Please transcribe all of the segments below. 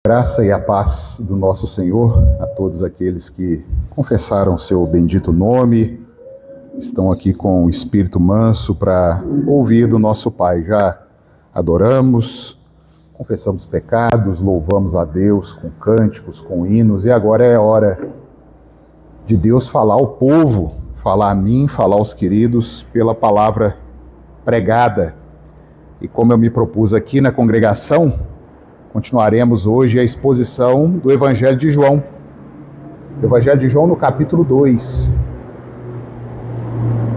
Graça e a paz do nosso Senhor a todos aqueles que confessaram seu bendito nome, estão aqui com o espírito manso para ouvir do nosso Pai. Já adoramos, confessamos pecados, louvamos a Deus com cânticos, com hinos, e agora é hora de Deus falar ao povo, falar a mim, falar aos queridos pela palavra pregada. E como eu me propus aqui na congregação, continuaremos hoje a exposição do Evangelho de João. O Evangelho de João no capítulo 2.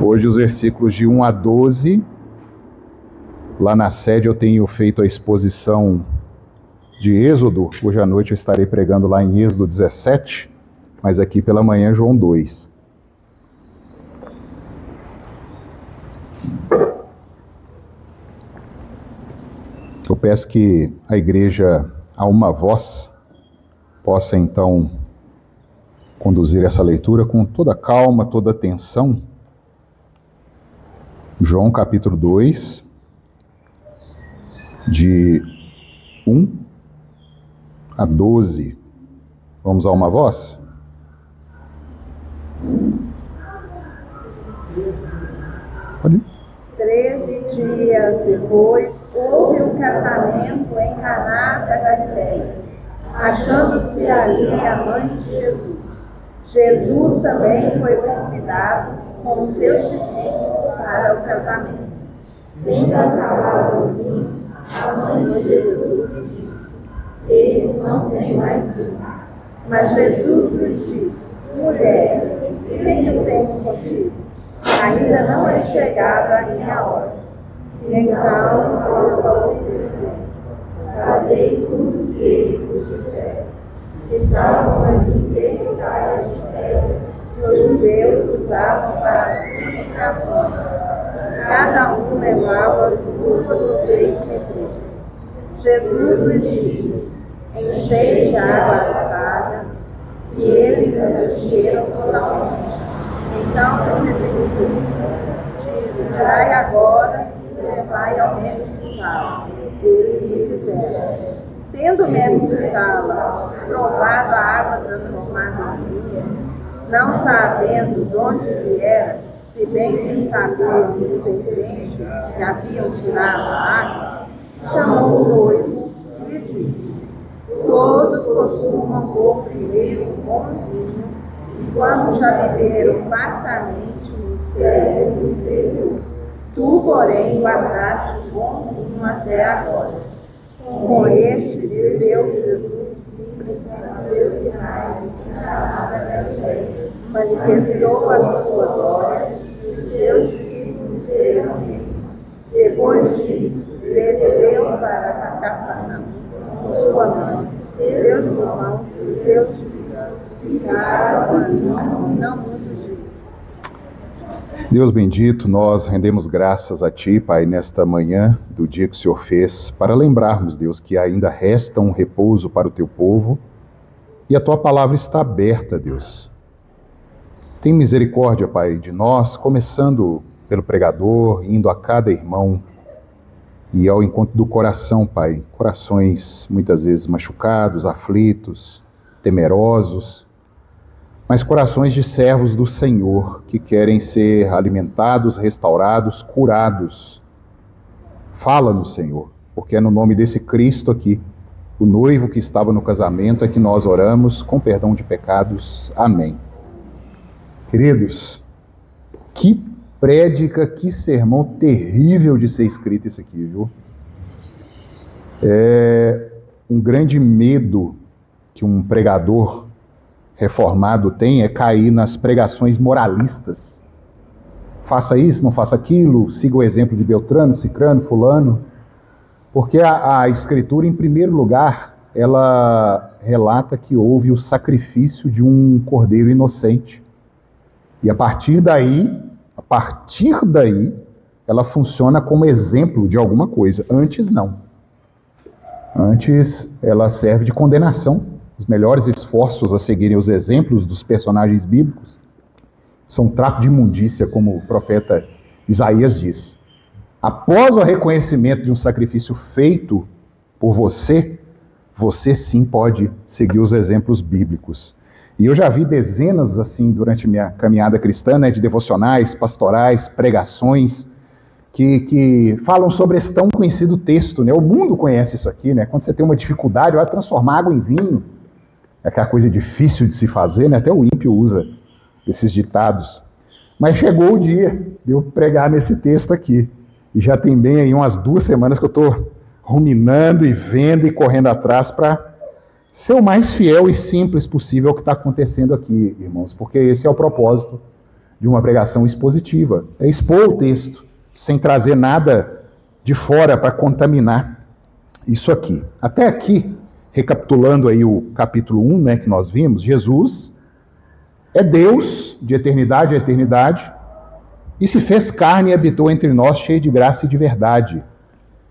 Hoje os versículos de 1 a 12. Lá na sede eu tenho feito a exposição de Êxodo. Hoje à noite eu estarei pregando lá em Êxodo 17, mas aqui pela manhã João 2. Eu peço que a igreja, a uma voz, possa então conduzir essa leitura com toda calma, toda atenção. João capítulo 2, de 1 a 12. Vamos a uma voz? Pode ir. 13 dias depois, houve um casamento em Caná da Galileia, achando-se ali a mãe de Jesus. Jesus também foi convidado com os seus discípulos para o casamento. Tendo acabado o vinho, a mãe de Jesus disse: eles não têm mais vinho. Mas Jesus lhes disse: mulher, o que eu tenho contigo? Ainda não é chegada a minha hora. Então falou aos discípulos: fazei tudo o que ele vos disser. Estavam ali 6 saias de pedra que os judeus usavam para as purificações. Cada um levava 2 ou 3 pedreiras. Jesus lhes disse: enchei de água as talhas, e eles encheram totalmente. Então ele disse: tirai agora e levai ao mestre-sala. Eles o fizeram. Tendo o mestre-sala provado a água transformada em vinho, não sabendo de onde viera, se bem que sabiam os serventes que haviam tirado a água, chamou o noivo e lhe disse: todos costumam pôr primeiro um bom vinho, e quando já beberam fartamente o segundo inferior. Tu, porém, guardaste o bom vinho até agora. Com este bebeu Jesus seus sinais na Galileia, manifestou a sua glória, e os seus discípulos creram nele. Depois disso, desceu para Cafarnaum com sua mãe, seus irmãos e seus discípulos ficaram ali não muitos dias. Deus bendito, nós rendemos graças a Ti, Pai, nesta manhã do dia que o Senhor fez, para lembrarmos, Deus, que ainda resta um repouso para o Teu povo e a Tua palavra está aberta, Deus. Tem misericórdia, Pai, de nós, começando pelo pregador, indo a cada irmão e ao encontro do coração, Pai. Corações muitas vezes machucados, aflitos, temerosos, mas corações de servos do Senhor que querem ser alimentados, restaurados, curados. Fala-nos, Senhor, porque é no nome desse Cristo aqui, o noivo que estava no casamento, é que nós oramos com perdão de pecados. Amém. Queridos, que prédica, que sermão terrível de ser escrito isso aqui, viu? É um grande medo que um pregador reformado tem é cair nas pregações moralistas. Faça isso, não faça aquilo, siga o exemplo de Beltrano, Cicrano, Fulano. Porque a Escritura, em primeiro lugar, ela relata que houve o sacrifício de um cordeiro inocente. E a partir daí, ela funciona como exemplo de alguma coisa. Antes, não. Antes, ela serve de condenação. Os melhores esforços a seguirem os exemplos dos personagens bíblicos são trapo de imundícia, como o profeta Isaías diz. Após o reconhecimento de um sacrifício feito por você, você sim pode seguir os exemplos bíblicos. E eu já vi dezenas, assim, durante minha caminhada cristã, né, de devocionais, pastorais, pregações, que falam sobre esse tão conhecido texto, né? O mundo conhece isso aqui, né? Quando você tem uma dificuldade, vai transformar água em vinho. É aquela coisa difícil de se fazer, né? Até o ímpio usa esses ditados. Mas chegou o dia de eu pregar nesse texto aqui. E já tem bem aí umas 2 semanas que eu estou ruminando e vendo e correndo atrás para ser o mais fiel e simples possível ao que está acontecendo aqui, irmãos. Porque esse é o propósito de uma pregação expositiva. É expor o texto, sem trazer nada de fora para contaminar isso aqui. Até aqui, recapitulando aí o capítulo 1, né, que nós vimos, Jesus é Deus de eternidade a eternidade e se fez carne e habitou entre nós cheio de graça e de verdade.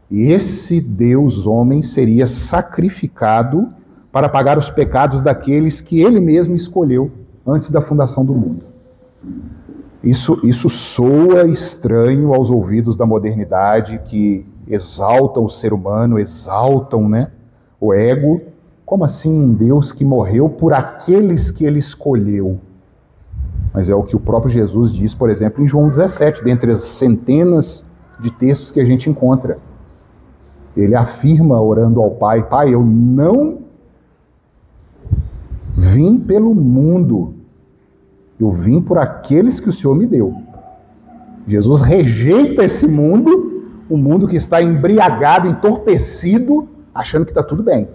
E esse Deus homem seria sacrificado para pagar os pecados daqueles que ele mesmo escolheu antes da fundação do mundo. Isso soa estranho aos ouvidos da modernidade, que exaltam o ser humano, exaltam, né, o ego. Como assim um Deus que morreu por aqueles que ele escolheu? Mas é o que o próprio Jesus diz, por exemplo, em João 17, dentre as centenas de textos que a gente encontra. Ele afirma, orando ao Pai, Pai, eu não vim pelo mundo, eu vim por aqueles que o Senhor me deu. Jesus rejeita esse mundo, um mundo que está embriagado, entorpecido, achando que está tudo bem.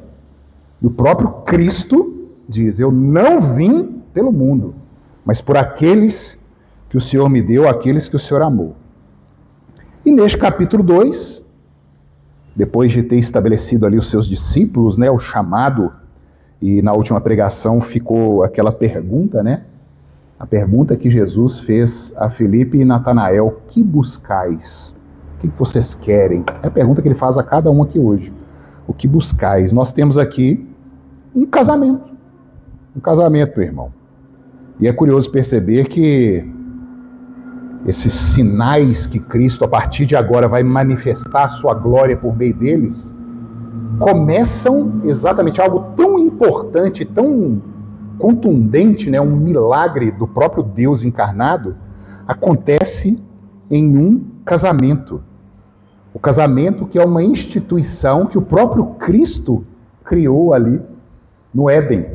E o próprio Cristo diz, eu não vim pelo mundo, mas por aqueles que o Senhor me deu, aqueles que o Senhor amou. E neste capítulo 2, depois de ter estabelecido ali os seus discípulos, né, o chamado, e na última pregação ficou aquela pergunta, né? A pergunta que Jesus fez a Filipe e Natanael, que buscais? O que vocês querem? É a pergunta que ele faz a cada um aqui hoje. O que buscais? Nós temos aqui um casamento, meu irmão. E é curioso perceber que esses sinais que Cristo, a partir de agora, vai manifestar a sua glória por meio deles, começam exatamente algo tão importante, tão contundente, né, um milagre do próprio Deus encarnado, acontece em um casamento. O casamento que é uma instituição que o próprio Cristo criou ali no Éden,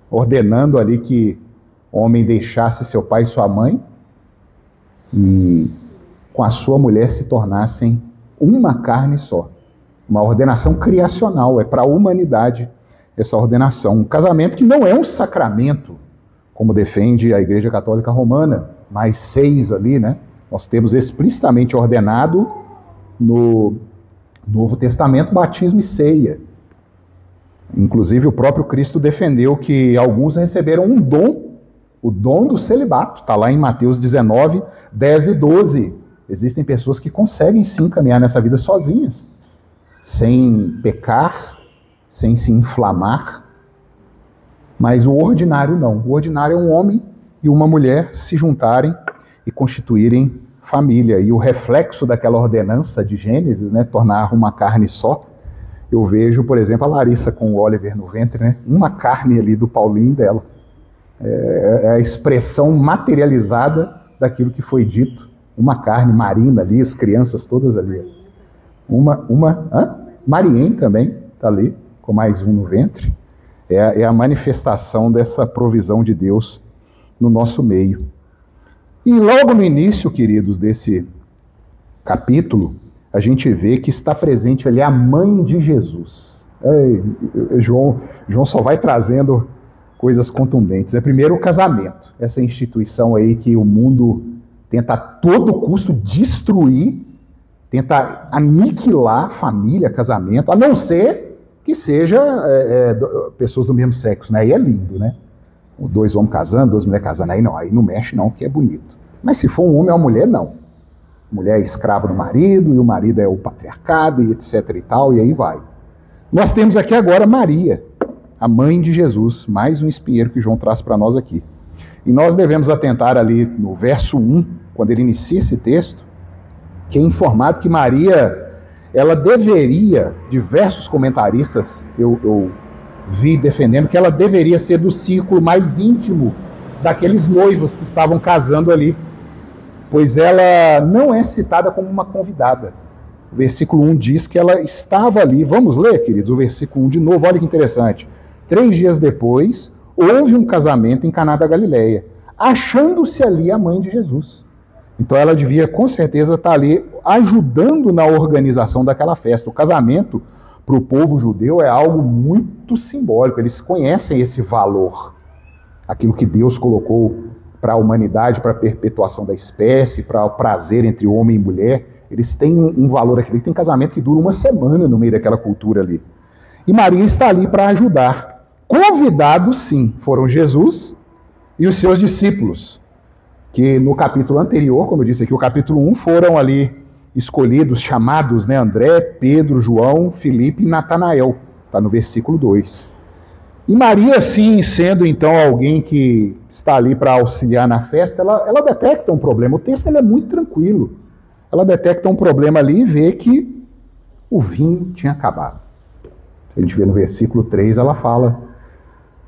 ordenando ali que o homem deixasse seu pai e sua mãe e com a sua mulher se tornassem uma carne só. Uma ordenação criacional, é para a humanidade essa ordenação. Um casamento que não é um sacramento, como defende a Igreja Católica Romana, mais 6 ali, né? Nós temos explicitamente ordenado no Novo Testamento batismo e ceia. Inclusive o próprio Cristo defendeu que alguns receberam um dom, o dom do celibato, está lá em Mateus 19, 10 e 12. Existem pessoas que conseguem sim caminhar nessa vida sozinhas, sem pecar, sem se inflamar, mas o ordinário não. O ordinário é um homem e uma mulher se juntarem e constituírem família. E o reflexo daquela ordenança de Gênesis, né, tornar uma carne só, eu vejo, por exemplo, a Larissa com o Oliver no ventre, né, uma carne ali do Paulinho dela. É a expressão materializada daquilo que foi dito. Uma carne, Marina ali, as crianças todas ali. Mariem também está ali, com mais um no ventre. É a manifestação dessa provisão de Deus no nosso meio. E logo no início, queridos, desse capítulo, a gente vê que está presente ali a mãe de Jesus. João só vai trazendo coisas contundentes. Primeiro, o casamento. Essa instituição aí que o mundo tenta a todo custo destruir, tenta aniquilar família, casamento, a não ser que seja pessoas do mesmo sexo, né? Aí é lindo, né? 2 homens casando, 2 mulheres casando, aí não mexe não, que é bonito. Mas se for um homem ou uma mulher, não. A mulher é escrava do marido, e o marido é o patriarcado, e etc e tal, e aí vai. Nós temos aqui agora Maria, a mãe de Jesus, mais um espinheiro que João traz para nós aqui. E nós devemos atentar ali no verso 1, quando ele inicia esse texto, que é informado que Maria, ela deveria, diversos comentaristas, eu vi defendendo que ela deveria ser do círculo mais íntimo daqueles noivos que estavam casando ali, pois ela não é citada como uma convidada. O versículo 1 diz que ela estava ali. Vamos ler, queridos, o versículo 1 de novo, olha que interessante. 3 dias depois, houve um casamento em Caná da Galileia, achando-se ali a mãe de Jesus. Então ela devia, com certeza, estar ali ajudando na organização daquela festa. O casamento, para o povo judeu, é algo muito simbólico. Eles conhecem esse valor, aquilo que Deus colocou para a humanidade, para a perpetuação da espécie, para o prazer entre homem e mulher. Eles têm um valor aqui. Tem casamento que dura uma semana no meio daquela cultura ali. E Maria está ali para ajudar. Convidados, sim, foram Jesus e os seus discípulos, que no capítulo anterior, como eu disse aqui, o capítulo 1, foram ali escolhidos, chamados, né, André, Pedro, João, Filipe e Natanael. Está no versículo 2. E Maria, sim, sendo então alguém que está ali para auxiliar na festa, ela detecta um problema. O texto ele é muito tranquilo. Ela detecta um problema ali e vê que o vinho tinha acabado. A gente vê no versículo 3, ela fala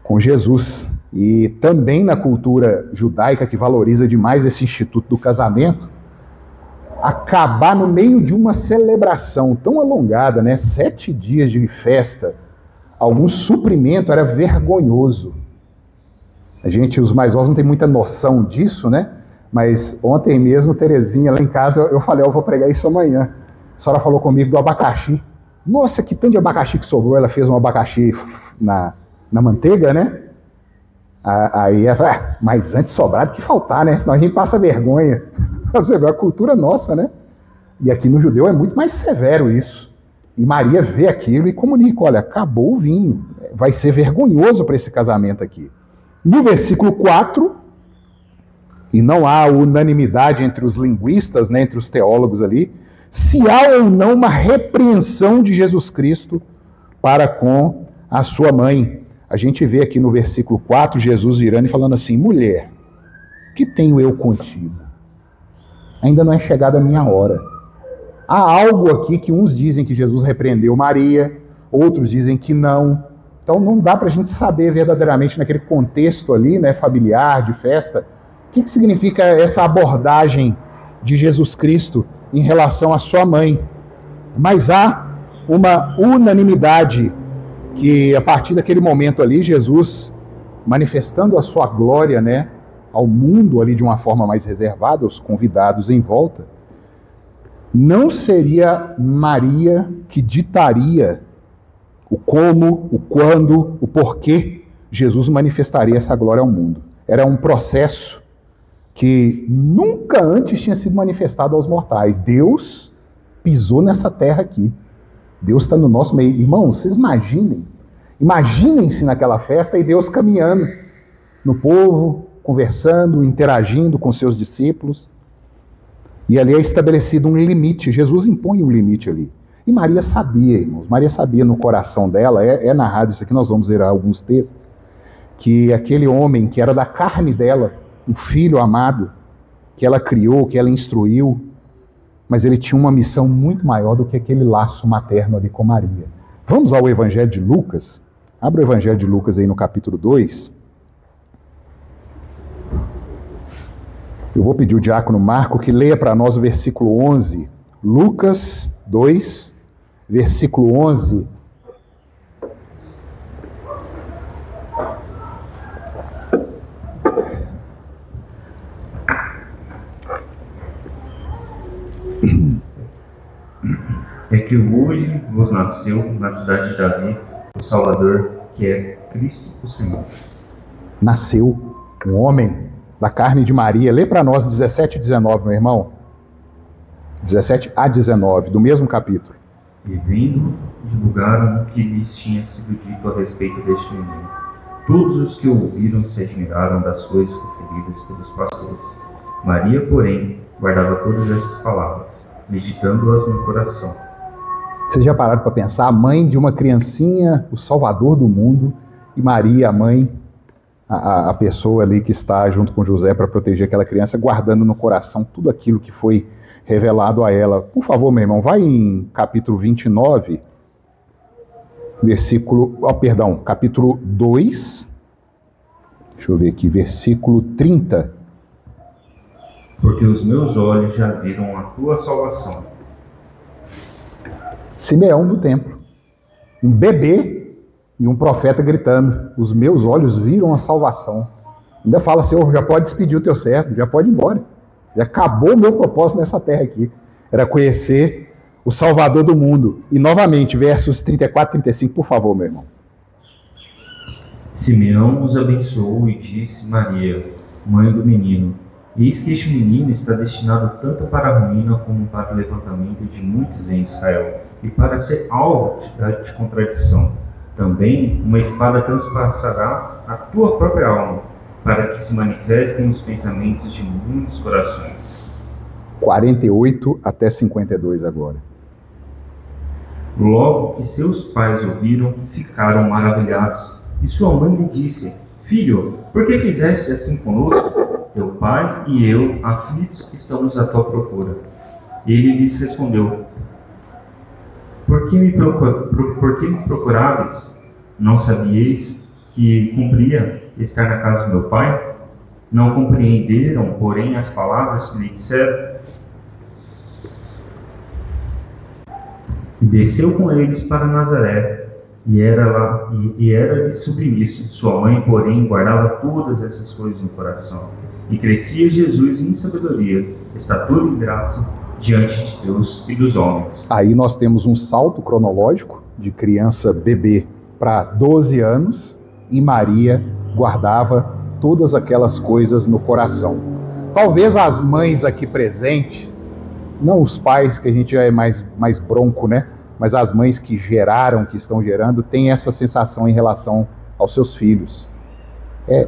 com Jesus. E também na cultura judaica, que valoriza demais esse instituto do casamento, acabar no meio de uma celebração tão alongada, né? 7 dias de festa, algum suprimento era vergonhoso. A gente, os mais novos, não tem muita noção disso, né? Mas ontem mesmo, Terezinha, lá em casa, eu falei, eu vou pregar isso amanhã. A senhora falou comigo do abacaxi. Nossa, que tanto de abacaxi que sobrou. Ela fez um abacaxi na manteiga, né? Aí ela falou, mas antes sobrar do que faltar, né? Senão a gente passa vergonha. Você vê a cultura nossa, né? E aqui no judeu é muito mais severo isso. E Maria vê aquilo e comunica, olha, acabou o vinho. Vai ser vergonhoso para esse casamento aqui. No versículo 4, e não há unanimidade entre os linguistas, né, entre os teólogos ali, se há ou não uma repreensão de Jesus Cristo para com a sua mãe. A gente vê aqui no versículo 4, Jesus virando e falando assim, mulher, que tenho eu contigo? Ainda não é chegada a minha hora. Há algo aqui que uns dizem que Jesus repreendeu Maria, outros dizem que não. Então não dá para a gente saber verdadeiramente naquele contexto ali, né, familiar, de festa, o que significa essa abordagem de Jesus Cristo em relação à sua mãe. Mas há uma unanimidade que a partir daquele momento ali, Jesus manifestando a sua glória, né, ao mundo ali de uma forma mais reservada, os convidados em volta, não seria Maria que ditaria o como, o quando, o porquê Jesus manifestaria essa glória ao mundo. Era um processo que nunca antes tinha sido manifestado aos mortais. Deus pisou nessa terra aqui. Deus está no nosso meio. Irmãos, vocês imaginem-se naquela festa e Deus caminhando no povo, conversando, interagindo com seus discípulos. E ali é estabelecido um limite. Jesus impõe um limite ali. E Maria sabia, irmãos. Maria sabia no coração dela, é narrado isso aqui, nós vamos ler alguns textos, que aquele homem que era da carne dela, um filho amado, que ela criou, que ela instruiu, mas ele tinha uma missão muito maior do que aquele laço materno ali com Maria. Vamos ao Evangelho de Lucas. Abra o Evangelho de Lucas aí no capítulo 2. Eu vou pedir o diácono Marco que leia para nós o versículo 11. Lucas 2, versículo 11. É que hoje vos nasceu na cidade de Davi o Salvador, que é Cristo o Senhor. Nasceu um homem da carne de Maria. Lê para nós 17 e 19, meu irmão. 17 a 19, do mesmo capítulo. E vindo, divulgaram o que lhes tinha sido dito a respeito deste menino. Todos os que o ouviram se admiraram das coisas referidas pelos pastores. Maria, porém, guardava todas essas palavras, meditando-as no coração. Vocês já pararam para pensar? A mãe de uma criancinha, o Salvador do mundo, e Maria, a mãe, a pessoa ali que está junto com José para proteger aquela criança, guardando no coração tudo aquilo que foi revelado a ela. Por favor, meu irmão, vai em capítulo 29. capítulo 2, deixa eu ver aqui, versículo 30. Porque os meus olhos já viram a tua salvação. Simeão do templo, um bebê e um profeta gritando, os meus olhos viram a salvação. Ainda fala, Senhor, já pode despedir o teu servo, já pode ir embora. Já acabou o meu propósito nessa terra aqui. Era conhecer o Salvador do mundo. E novamente, versos 34 e 35, por favor, meu irmão. Simeão os abençoou e disse: Maria, mãe do menino, eis que este menino está destinado tanto para a ruína como para o levantamento de muitos em Israel, e para ser alvo de contradição. Também uma espada transpassará a tua própria alma, para que se manifestem os pensamentos de muitos corações. 48 até 52 agora. Logo que seus pais ouviram, ficaram maravilhados. E sua mãe lhe disse: Filho, por que fizeste assim conosco? Teu pai e eu, aflitos, estamos à tua procura. Ele lhes respondeu: Por que me procuráveis? Não sabieis que cumpria estar na casa do meu pai? Não compreenderam, porém, as palavras que lhe disseram? E desceu com eles para Nazaré, e era-lhe submisso. Sua mãe, porém, guardava todas essas coisas no coração. E crescia Jesus em sabedoria, estatura e graça diante de Deus e dos homens. Aí nós temos um salto cronológico de criança bebê para 12 anos, e Maria guardava todas aquelas coisas no coração. Talvez as mães aqui presentes, não os pais, que a gente já é mais bronco, né? Mas as mães que geraram, que estão gerando, têm essa sensação em relação aos seus filhos. É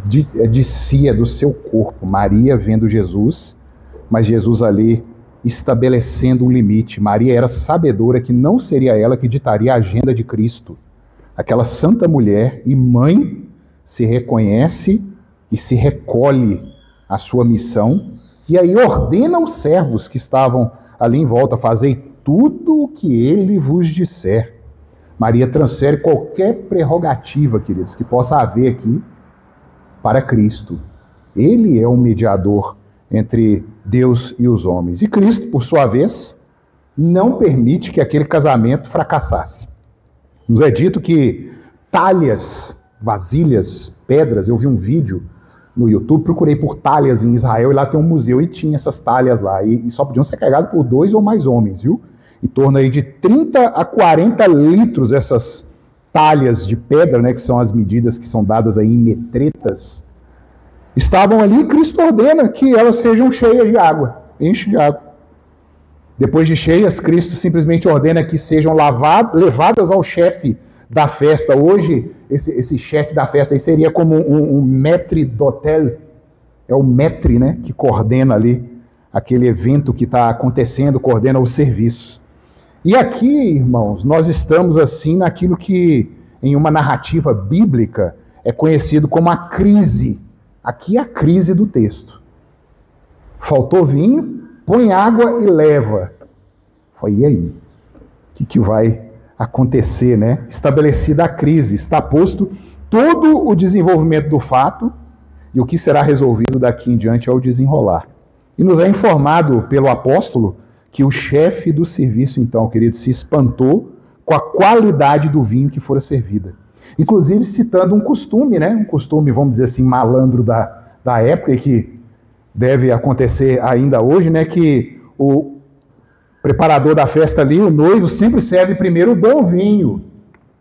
de si, é do seu corpo. Maria vendo Jesus, mas Jesus ali estabelecendo um limite. Maria era sabedora que não seria ela que ditaria a agenda de Cristo. Aquela santa mulher e mãe se reconhece e se recolhe à sua missão, e aí ordena os servos que estavam ali em volta: fazei tudo o que ele vos disser. Maria transfere qualquer prerrogativa, queridos, que possa haver aqui para Cristo. Ele é o mediador entre Deus e os homens. E Cristo, por sua vez, não permite que aquele casamento fracassasse. Nos é dito que talhas, vasilhas, pedras, eu vi um vídeo no YouTube, procurei por talhas em Israel, e lá tem um museu, e tinha essas talhas lá, e só podiam ser carregadas por 2 ou mais homens, viu? Em torno aí de 30 a 40 litros essas talhas de pedra, né, que são as medidas que são dadas aí em metretas, estavam ali, e Cristo ordena que elas sejam cheias de água, enche de água. Depois de cheias, Cristo simplesmente ordena que sejam levadas ao chefe da festa. Hoje, esse chefe da festa aí seria como um maître d'hôtel. É o maître, né, que coordena ali aquele evento que está acontecendo, coordena os serviços. E aqui, irmãos, nós estamos assim naquilo que, em uma narrativa bíblica, é conhecido como a crise. Aqui é a crise do texto. Faltou vinho, põe água e leva. Foi, e aí? O que vai acontecer, né? Estabelecida a crise, está posto todo o desenvolvimento do fato, e o que será resolvido daqui em diante é o desenrolar. E nos é informado pelo apóstolo que o chefe do serviço, então, querido, se espantou com a qualidade do vinho que fora servida. Inclusive citando um costume, né? Um costume, vamos dizer assim, malandro da época, e que deve acontecer ainda hoje, né? Que o preparador da festa ali, o noivo, sempre serve primeiro o bom vinho.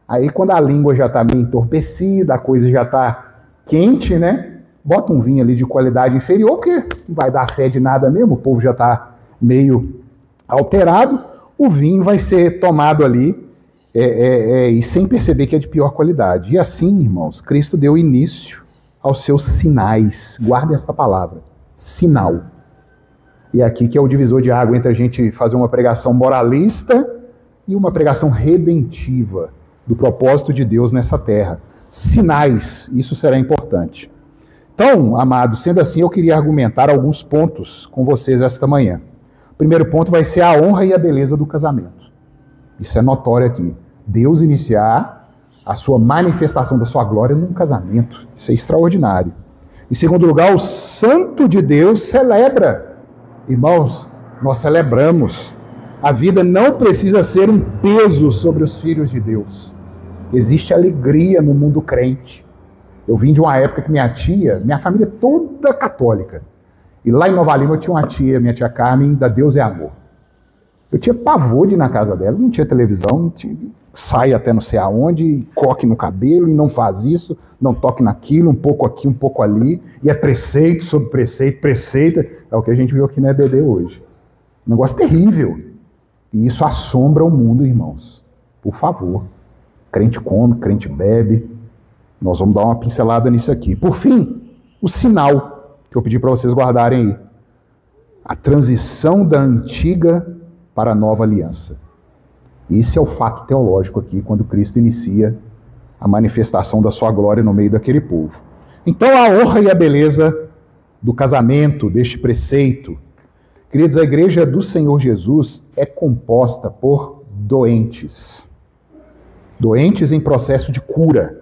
Aí quando a língua já está meio entorpecida, a coisa já está quente, né? Bota um vinho ali de qualidade inferior, porque não vai dar fé de nada mesmo, o povo já está meio alterado, o vinho vai ser tomado ali e sem perceber que é de pior qualidade. E assim, irmãos, Cristo deu início aos seus sinais. Guardem essa palavra, sinal. E é aqui que é o divisor de água entre a gente fazer uma pregação moralista e uma pregação redentiva do propósito de Deus nessa terra. Sinais, isso será importante. Então, amados, sendo assim, eu queria argumentar alguns pontos com vocês esta manhã. O primeiro ponto vai ser a honra e a beleza do casamento. Isso é notório aqui. Deus iniciar a sua manifestação da sua glória num casamento. Isso é extraordinário. Em segundo lugar, o santo de Deus celebra. Irmãos, nós celebramos. A vida não precisa ser um peso sobre os filhos de Deus. Existe alegria no mundo crente. Eu vim de uma época que minha família toda católica. E lá em Nova Lima eu tinha uma tia, minha tia Carmen, da Deus é Amor. Eu tinha pavor de ir na casa dela, não tinha televisão, não tinha, sai até não sei aonde, coque no cabelo e não faz isso, não toque naquilo, um pouco aqui, um pouco ali, e é preceito sobre preceito, preceito. É o que a gente viu aqui na EBD hoje. Um negócio terrível. E isso assombra o mundo, irmãos. Por favor. Crente come, crente bebe. Nós vamos dar uma pincelada nisso aqui. Por fim, o sinal que eu pedi para vocês guardarem aí. A transição da antiga para a nova aliança. Esse é o fato teológico aqui, quando Cristo inicia a manifestação da sua glória no meio daquele povo. Então, a honra e a beleza do casamento, deste preceito. Queridos, a igreja do Senhor Jesus é composta por doentes. Doentes em processo de cura.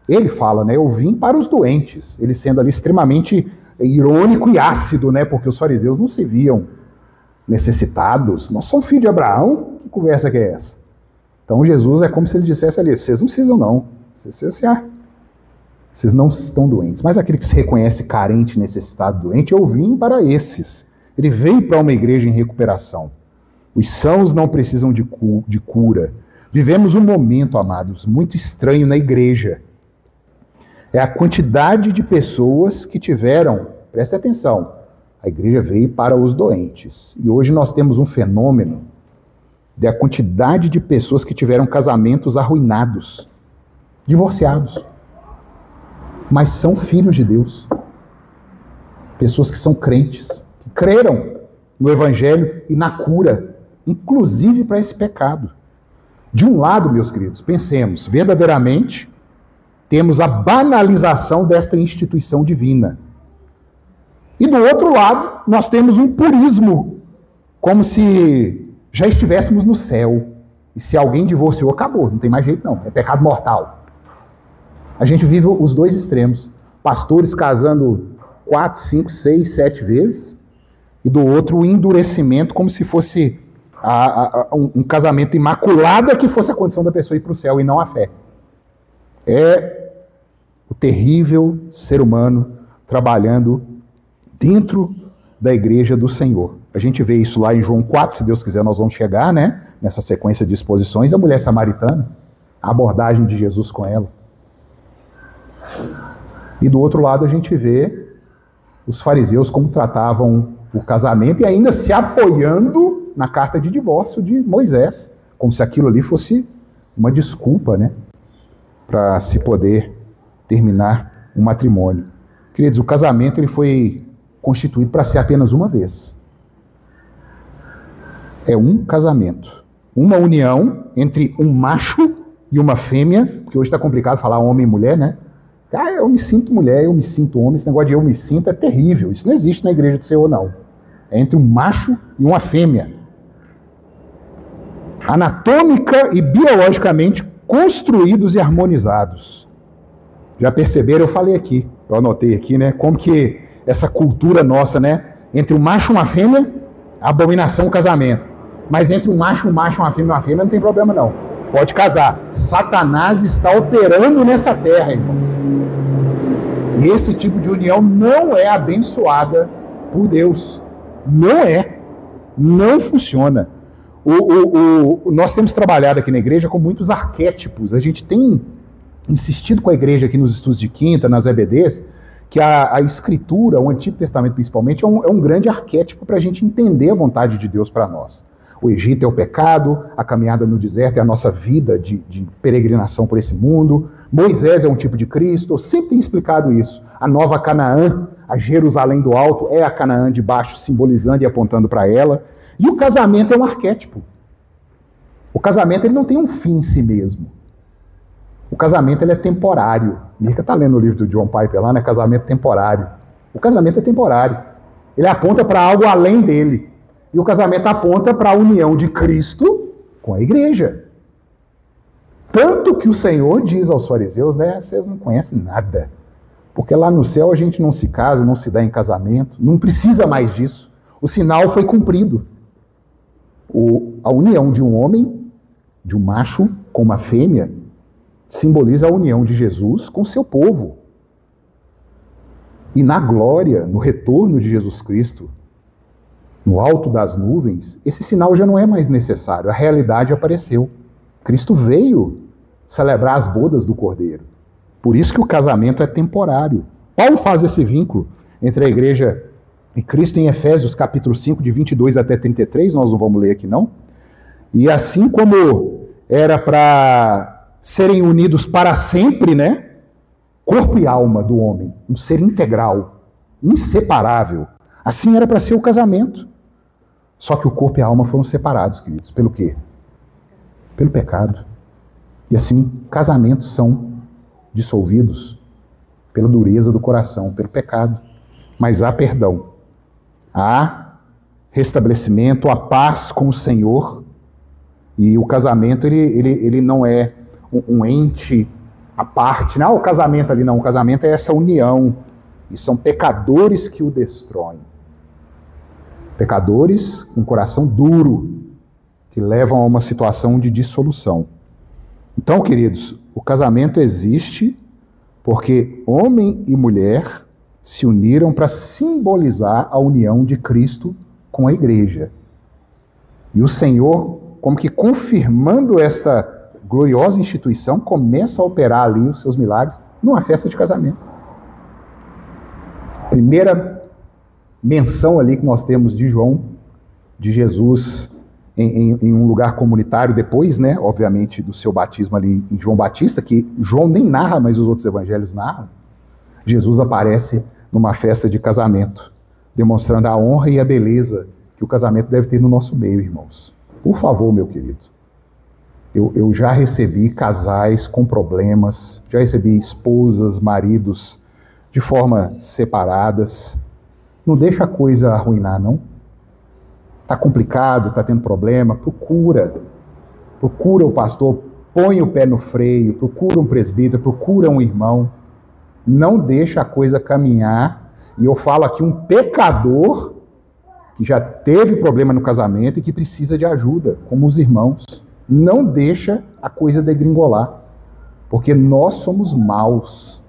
Ele fala, né? Eu vim para os doentes. Ele sendo ali extremamente irônico e ácido, né? Porque os fariseus não se viam necessitados. Nós somos filhos de Abraão. Que conversa que é essa? Então Jesus é como se ele dissesse ali, vocês não precisam não. Vocês não estão doentes. Mas aquele que se reconhece carente, necessitado, doente, eu vim para esses. Ele veio para uma igreja em recuperação. Os sãos não precisam de cura. Vivemos um momento, amados, muito estranho na igreja. É a quantidade de pessoas que tiveram, presta atenção, a igreja veio para os doentes. E hoje nós temos um fenômeno da quantidade de pessoas que tiveram casamentos arruinados, divorciados, mas são filhos de Deus. Pessoas que são crentes, que creram no Evangelho e na cura, inclusive para esse pecado. De um lado, meus queridos, pensemos, verdadeiramente, temos a banalização desta instituição divina. E do outro lado, nós temos um purismo, como se já estivéssemos no céu. E se alguém divorciou, acabou, não tem mais jeito não, é pecado mortal. A gente vive os dois extremos. Pastores casando 4, 5, 6, 7 vezes, e do outro o endurecimento, como se fosse um casamento imaculado que fosse a condição da pessoa ir para o céu e não a fé. É o terrível ser humano trabalhando dentro da igreja do Senhor. A gente vê isso lá em João 4, se Deus quiser nós vamos chegar, né? Nessa sequência de exposições, a mulher samaritana, a abordagem de Jesus com ela. E do outro lado a gente vê os fariseus como tratavam o casamento e ainda se apoiando na carta de divórcio de Moisés, como se aquilo ali fosse uma desculpa, né? Para se poder terminar um matrimônio. Queridos, o casamento ele foi constituído para ser apenas uma vez. É um casamento. Uma união entre um macho e uma fêmea, porque hoje está complicado falar homem e mulher, né? Ah, eu me sinto mulher, eu me sinto homem, esse negócio de eu me sinto é terrível. Isso não existe na igreja do Senhor, não. É entre um macho e uma fêmea. Anatômica e biologicamente construídos e harmonizados. Já perceberam? Eu falei aqui, eu anotei aqui, né? Como que essa cultura nossa, né? Entre um macho e uma fêmea, abominação o casamento. Mas entre um macho, uma fêmea, não tem problema não. Pode casar. Satanás está operando nessa terra, irmãos. E esse tipo de união não é abençoada por Deus. Não é. Não funciona. Nós temos trabalhado aqui na igreja com muitos arquétipos. A gente tem insistido com a igreja aqui nos estudos de quinta, nas EBDs, que a Escritura, o Antigo Testamento principalmente, é um grande arquétipo para a gente entender a vontade de Deus para nós. O Egito é o pecado, a caminhada no deserto é a nossa vida de peregrinação por esse mundo, Moisés é um tipo de Cristo, eu sempre tenho explicado isso. A nova Canaã, a Jerusalém do alto, é a Canaã de baixo, simbolizando e apontando para ela. E o casamento é um arquétipo. O casamento ele não tem um fim em si mesmo. O casamento ele é temporário. Mirka está lendo o livro do John Piper lá, né? Casamento temporário. O casamento é temporário. Ele aponta para algo além dele. E o casamento aponta para a união de Cristo com a igreja. Tanto que o Senhor diz aos fariseus, né? Vocês não conhecem nada. Porque lá no céu a gente não se casa, não se dá em casamento, não precisa mais disso. O sinal foi cumprido. A união de um homem, de um macho com uma fêmea, simboliza a união de Jesus com seu povo. E na glória, no retorno de Jesus Cristo, no alto das nuvens, esse sinal já não é mais necessário. A realidade apareceu. Cristo veio celebrar as bodas do Cordeiro. Por isso que o casamento é temporário. Paulo faz esse vínculo entre a igreja e Cristo em Efésios capítulo 5, de 22 até 33, nós não vamos ler aqui não. E assim como era para serem unidos para sempre, né? Corpo e alma do homem, um ser integral, inseparável. Assim era para ser o casamento. Só que o corpo e a alma foram separados, queridos. Pelo quê? Pelo pecado. E assim, casamentos são dissolvidos pela dureza do coração, pelo pecado. Mas há perdão, há restabelecimento, há paz com o Senhor. E o casamento, ele não é um ente à parte. Não, o casamento ali não. O casamento é essa união. E são pecadores que o destroem. Pecadores com coração duro, que levam a uma situação de dissolução. Então, queridos, o casamento existe porque homem e mulher se uniram para simbolizar a união de Cristo com a igreja. E o Senhor, como que confirmando esta gloriosa instituição, começa a operar ali os seus milagres numa festa de casamento. Primeira menção ali que nós temos de João, de Jesus em um lugar comunitário depois, né, obviamente, do seu batismo ali em João Batista, que João nem narra, mas os outros evangelhos narram. Jesus aparece numa festa de casamento, demonstrando a honra e a beleza que o casamento deve ter no nosso meio, irmãos. Por favor, meu querido, eu já recebi casais com problemas, já recebi esposas, maridos de forma separadas. Não deixa a coisa arruinar, não. Está complicado, está tendo problema, procura o pastor, põe o pé no freio, procura um presbítero, procura um irmão. Não deixa a coisa caminhar. E eu falo aqui um pecador que já teve problema no casamento e que precisa de ajuda, como os irmãos. Não deixa a coisa degringolar, porque nós somos maus.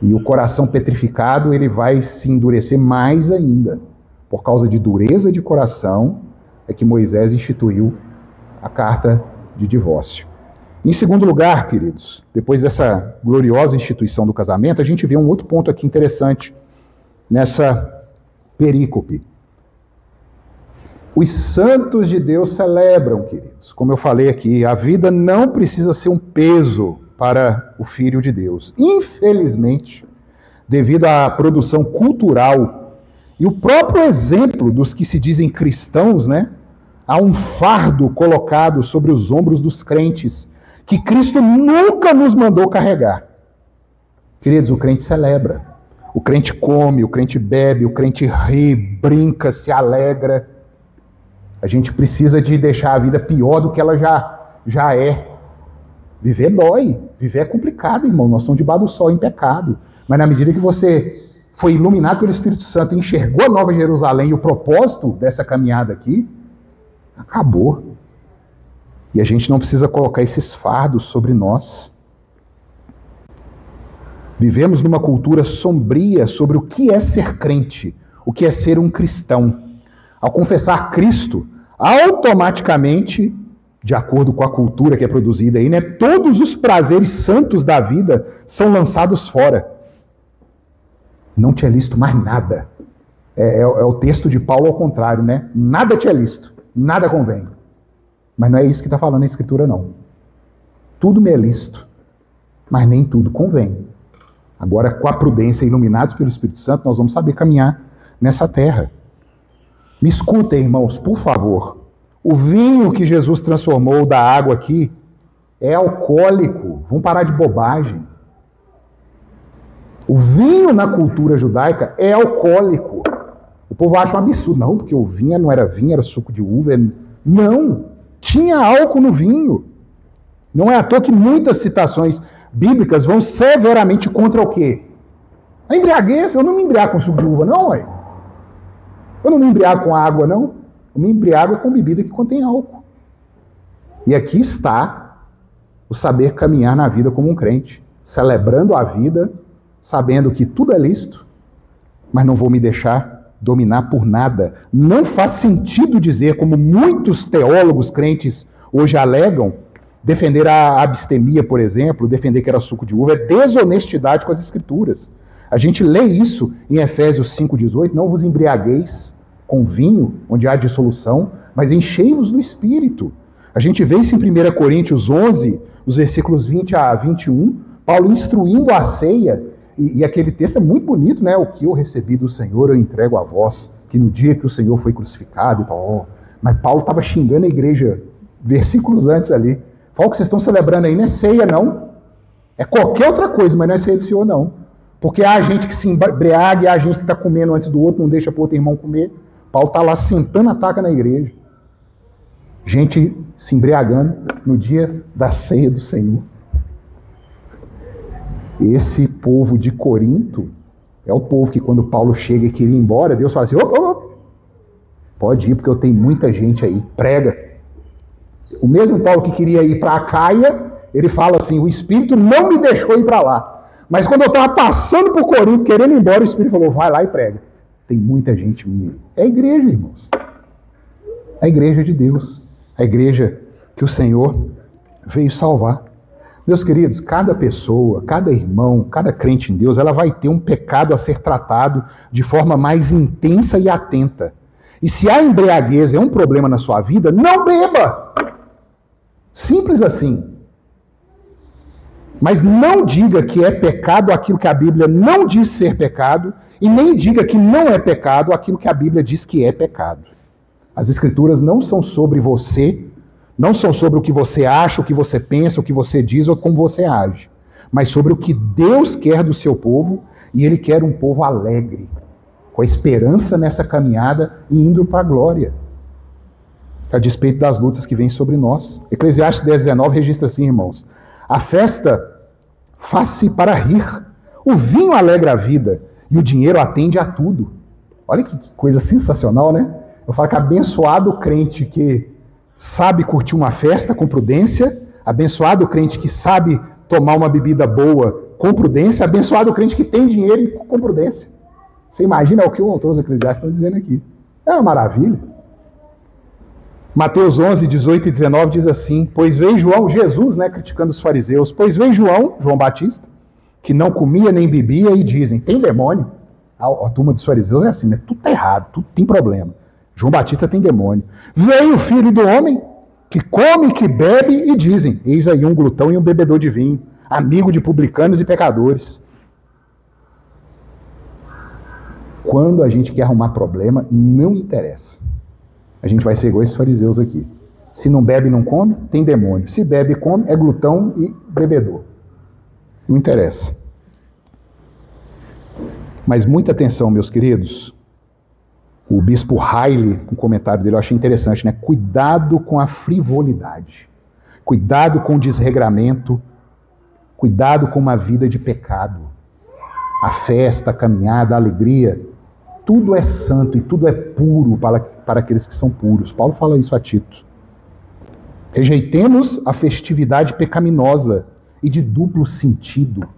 E o coração petrificado, ele vai se endurecer mais ainda. Por causa de dureza de coração, é que Moisés instituiu a carta de divórcio. Em segundo lugar, queridos, depois dessa gloriosa instituição do casamento, a gente vê um outro ponto aqui interessante nessa perícope. Os santos de Deus celebram, queridos. Como eu falei aqui, a vida não precisa ser um peso para o Filho de Deus. Infelizmente, devido à produção cultural e o próprio exemplo dos que se dizem cristãos, né? Há um fardo colocado sobre os ombros dos crentes que Cristo nunca nos mandou carregar. Queridos, o crente celebra. O crente come, o crente bebe, o crente ri, brinca, se alegra. A gente precisa de deixar a vida pior do que ela já é. Viver dói, viver é complicado, irmão. Nós estamos debaixo do sol em pecado. Mas na medida que você foi iluminado pelo Espírito Santo e enxergou a Nova Jerusalém e o propósito dessa caminhada aqui, acabou. E a gente não precisa colocar esses fardos sobre nós. Vivemos numa cultura sombria sobre o que é ser crente, o que é ser um cristão. Ao confessar Cristo, automaticamente, de acordo com a cultura que é produzida aí, né, todos os prazeres santos da vida são lançados fora. Não te é lícito mais nada. É o texto de Paulo ao contrário, né? Nada te é lícito, nada convém. Mas não é isso que está falando a Escritura, não. Tudo me é lícito, mas nem tudo convém. Agora, com a prudência, iluminados pelo Espírito Santo, nós vamos saber caminhar nessa terra. Me escutem, irmãos, por favor. O vinho que Jesus transformou da água aqui é alcoólico. Vamos parar de bobagem. O vinho na cultura judaica é alcoólico. O povo acha um absurdo. Não, porque o vinho não era vinho, era suco de uva. Não, tinha álcool no vinho. Não é à toa que muitas citações bíblicas vão severamente contra o quê? A embriaguez. Eu não me embriago com suco de uva, não, ué. Eu não me embriago com água, não. Eu me embriago com bebida que contém álcool. E aqui está o saber caminhar na vida como um crente, celebrando a vida, sabendo que tudo é lícito, mas não vou me deixar dominar por nada. Não faz sentido dizer, como muitos teólogos crentes hoje alegam, defender a abstemia, por exemplo, defender que era suco de uva, é desonestidade com as Escrituras. A gente lê isso em Efésios 5,18, não vos embriagueis com vinho, onde há dissolução, mas enchei-vos do Espírito. A gente vê isso em 1 Coríntios 11, os versículos 20 a 21, Paulo instruindo a ceia, e aquele texto é muito bonito, né? O que eu recebi do Senhor eu entrego a vós, que no dia que o Senhor foi crucificado e tal. Mas Paulo estava xingando a igreja versículos antes ali. Fala, o que vocês estão celebrando aí não é ceia, não. É qualquer outra coisa, mas não é ceia do Senhor, não. Porque há gente que se embriaga, há gente que está comendo antes do outro, não deixa para o outro irmão comer. Paulo está lá sentando a taca na igreja. Gente se embriagando no dia da ceia do Senhor. Esse povo de Corinto é o povo que quando Paulo chega e queria ir embora, Deus fala assim, pode ir porque eu tenho muita gente aí, prega. O mesmo Paulo que queria ir para Acaia, ele fala assim, o Espírito não me deixou ir para lá. Mas quando eu estava passando por Corinto, querendo ir embora, o Espírito falou, vai lá e prega. Tem muita gente minha. É a igreja, irmãos. É a igreja de Deus. A igreja que o Senhor veio salvar. Meus queridos, cada pessoa, cada irmão, cada crente em Deus, ela vai ter um pecado a ser tratado de forma mais intensa e atenta. E se a embriaguez é um problema na sua vida, não beba! Simples assim. Mas não diga que é pecado aquilo que a Bíblia não diz ser pecado, e nem diga que não é pecado aquilo que a Bíblia diz que é pecado. As Escrituras não são sobre você, não são sobre o que você acha, o que você pensa, o que você diz ou como você age, mas sobre o que Deus quer do seu povo, e Ele quer um povo alegre, com a esperança nessa caminhada e indo para a glória, a despeito das lutas que vêm sobre nós. Eclesiastes 10:19 registra assim, irmãos, a festa faz-se para rir, o vinho alegra a vida e o dinheiro atende a tudo. Olha que coisa sensacional, né? Eu falo que abençoado o crente que sabe curtir uma festa com prudência, abençoado o crente que sabe tomar uma bebida boa com prudência, abençoado o crente que tem dinheiro e com prudência. Você imagina o que o autor dos Eclesiastes estão dizendo aqui. É uma maravilha. Mateus 11, 18 e 19 diz assim, pois veio João, Jesus, né, criticando os fariseus, pois veio João Batista, que não comia nem bebia, e dizem, tem demônio. A turma dos fariseus é assim, né? Tudo está errado, tudo tem problema. João Batista tem demônio. Veio o Filho do Homem, que come, que bebe, e dizem, eis aí um glutão e um bebedor de vinho, amigo de publicanos e pecadores. Quando a gente quer arrumar problema, não interessa. A gente vai ser igual esses fariseus aqui. Se não bebe e não come, tem demônio. Se bebe e come, é glutão e bebedor. Não interessa. Mas muita atenção, meus queridos. O bispo Riley, um comentário dele, eu achei interessante, né? Cuidado com a frivolidade. Cuidado com o desregramento. Cuidado com uma vida de pecado. A festa, a caminhada, a alegria, tudo é santo e tudo é puro para aqueles que são puros. Paulo fala isso a Tito. Rejeitemos a festividade pecaminosa e de duplo sentido.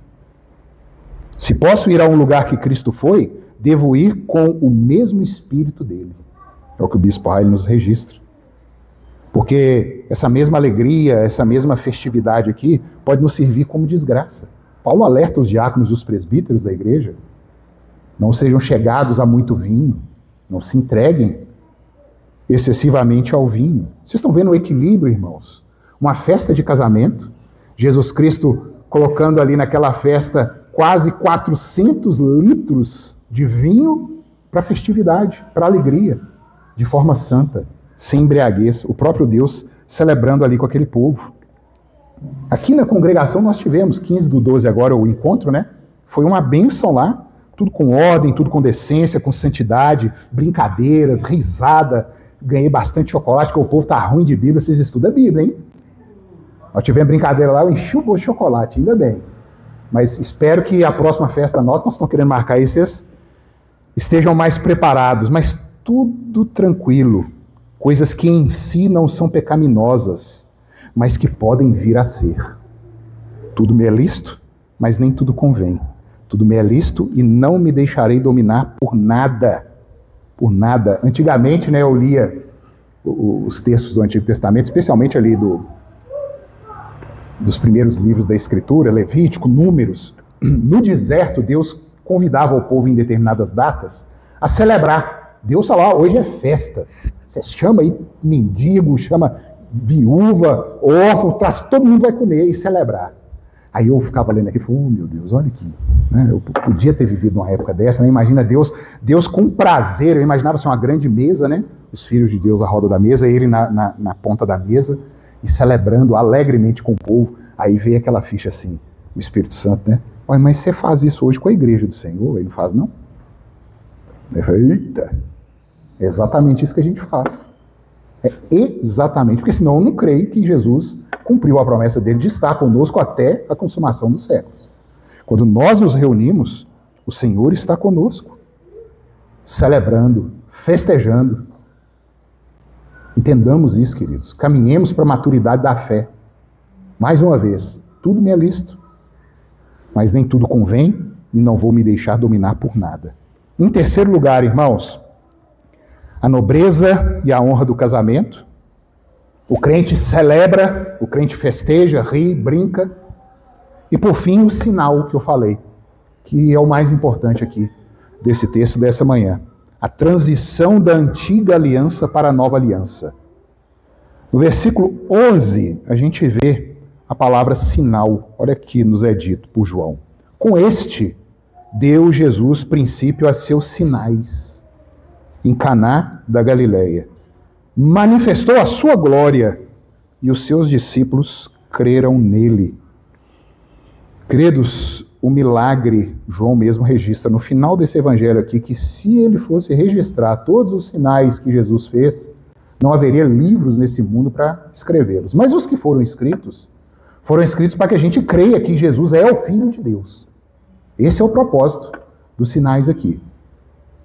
Se posso ir a um lugar que Cristo foi, devo ir com o mesmo espírito dele. É o que o bispo Riley nos registra. Porque essa mesma alegria, essa mesma festividade aqui, pode nos servir como desgraça. Paulo alerta os diáconos e os presbíteros da igreja, não sejam chegados a muito vinho, não se entreguem excessivamente ao vinho. Vocês estão vendo o equilíbrio, irmãos? Uma festa de casamento, Jesus Cristo colocando ali naquela festa quase 400 litros de vinho para festividade, para alegria, de forma santa, sem embriaguez, o próprio Deus celebrando ali com aquele povo. Aqui na congregação nós tivemos, 15/12 agora, o encontro, né? Foi uma bênção lá, tudo com ordem, tudo com decência, com santidade, brincadeiras, risada. Ganhei bastante chocolate, porque o povo tá ruim de Bíblia, vocês estudam a Bíblia, hein? Nós tivemos brincadeira lá, eu enchi o bolso de chocolate, ainda bem. Mas espero que a próxima festa nossa, nós estamos querendo marcar aí, vocês estejam mais preparados. Mas tudo tranquilo. Coisas que em si não são pecaminosas, mas que podem vir a ser. Tudo me é lícito, mas nem tudo convém. Tudo me é lícito e não me deixarei dominar por nada. Por nada. Antigamente, né, eu lia os textos do Antigo Testamento, especialmente ali dos primeiros livros da Escritura, Levítico, Números. No deserto, Deus convidava o povo em determinadas datas a celebrar. Deus falava, hoje é festa. Você chama aí mendigo, chama viúva, órfão, todo mundo vai comer e celebrar. Aí eu ficava lendo aqui e falei, meu Deus, olha aqui. Né? Eu podia ter vivido uma época dessa, né? Imagina Deus com prazer. Eu imaginava assim, uma grande mesa, né? Os filhos de Deus à roda da mesa, ele na ponta da mesa, e celebrando alegremente com o povo. Aí veio aquela ficha assim, o Espírito Santo, né? Olha, mas você faz isso hoje com a igreja do Senhor? Ele não faz, não? Eu falei, eita, é exatamente isso que a gente faz. É exatamente, porque senão eu não creio que Jesus cumpriu a promessa dele de estar conosco até a consumação dos séculos. Quando nós nos reunimos, o Senhor está conosco, celebrando, festejando. Entendamos isso, queridos. Caminhemos para a maturidade da fé. Mais uma vez, tudo me é lícito, mas nem tudo convém e não vou me deixar dominar por nada. Em terceiro lugar, irmãos, a nobreza e a honra do casamento. O crente celebra, o crente festeja, ri, brinca. E por fim, o sinal que eu falei, que é o mais importante aqui desse texto dessa manhã. A transição da antiga aliança para a nova aliança. No versículo 11, a gente vê a palavra sinal. Olha aqui nos é dito por João. Com este, deu Jesus princípio a seus sinais em Caná da Galileia. Manifestou a sua glória e os seus discípulos creram nele. Queridos, o milagre, João mesmo registra no final desse evangelho aqui, que se ele fosse registrar todos os sinais que Jesus fez, não haveria livros nesse mundo para escrevê-los. Mas os que foram escritos para que a gente creia que Jesus é o Filho de Deus. Esse é o propósito dos sinais aqui.